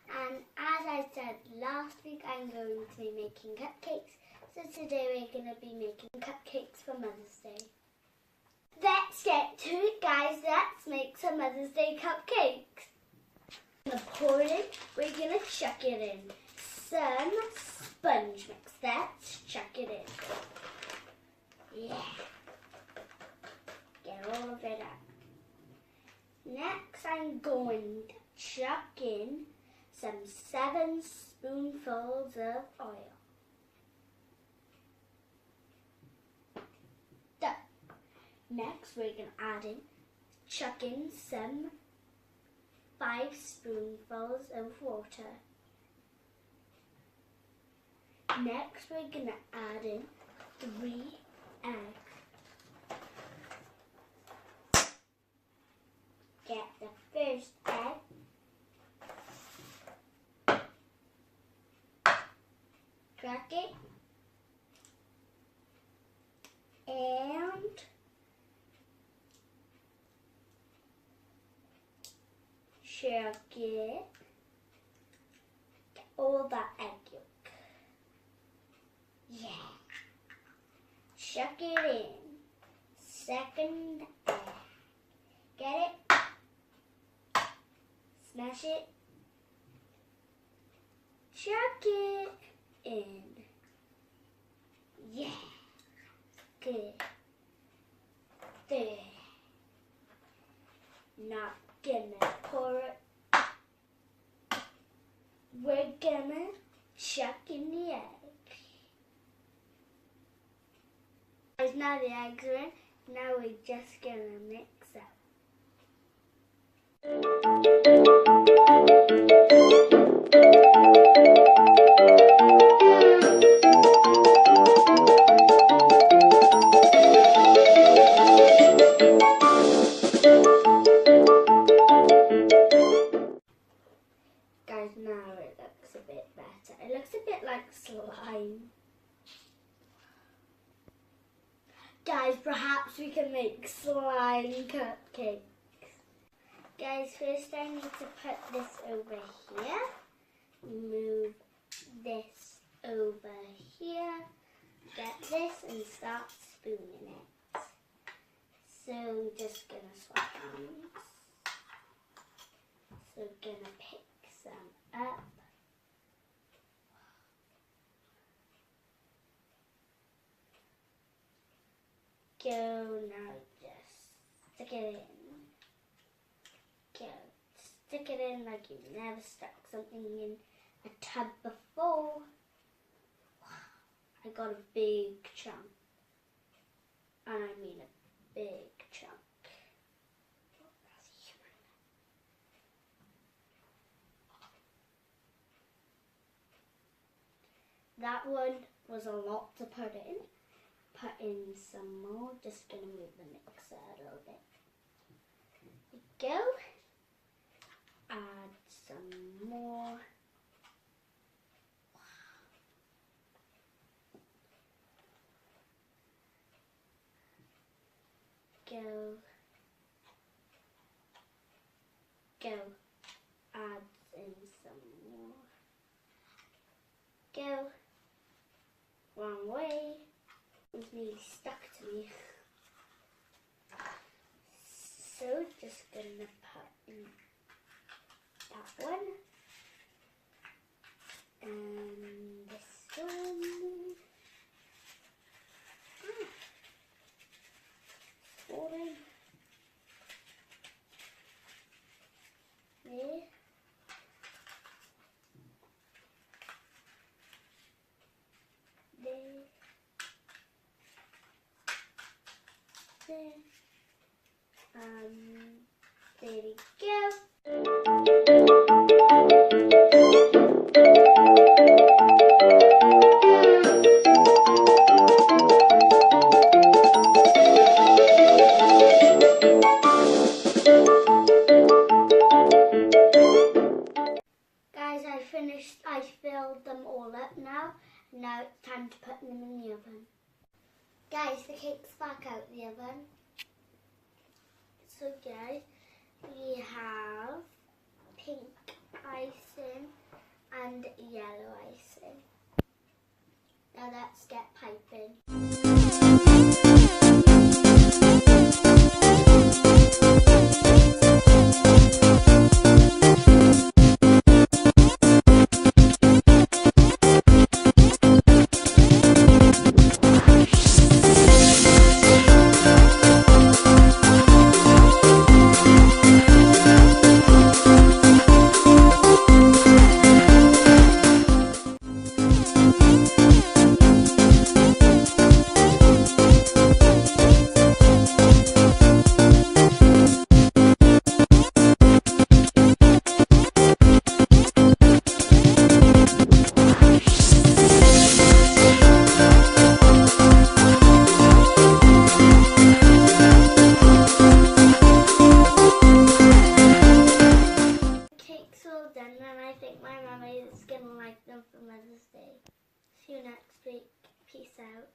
And as I said last week, I'm going to be making cupcakes. So today we're going to be making cupcakes for Mother's Day. Let's get to it, guys. Let's make some Mother's Day cupcakes. We're going to pour it in. We're going to chuck it in. Some sponge mix. Let's chuck it in. Yeah. Get all of it out. Next, I'm going to chuck in some 7 spoonfuls of oil. Done. Next, we're going to chuck in some 5 spoonfuls of water. Next, we're going to add in 3 eggs. Get the first egg. Crack it. And shake it. Get all that egg yolk. Yeah. Chuck it in. Second egg. Get it? Smash it. Chuck it in. Yeah. Good. There. Not gonna pour it. We're gonna chuck in the egg. Guys, now the eggs are in. Now we're just gonna mix up. Guys, now it looks a bit better. It looks a bit like slime. Guys, perhaps we can make slime cupcakes. Guys, first I need to put this over here. Move this over here. Get this and start spooning it. So I'm just going to swap hands. So going to pick some up. Go now, just stick it in. Go, stick it in like you've never stuck something in a tub before. Wow, I got a big chunk. And I mean a big chunk. That one was a lot to put in. Put in some more. Just gonna move the mixer a little bit. There we go. Add some more. Go. Go. Add in some more. Go. Wrong way. It's nearly stuck to me. So just gonna put in that one. And this one. Falling. There. There. There. There we go. Guys, I filled them all up now. Now it's time to put them in the oven. Guys, the cake's back out the oven. So guys, we have pink icing and yellow icing. Now let's get piping. Done, and I think my mummy is going to like them for Mother's Day. See you next week. Peace out.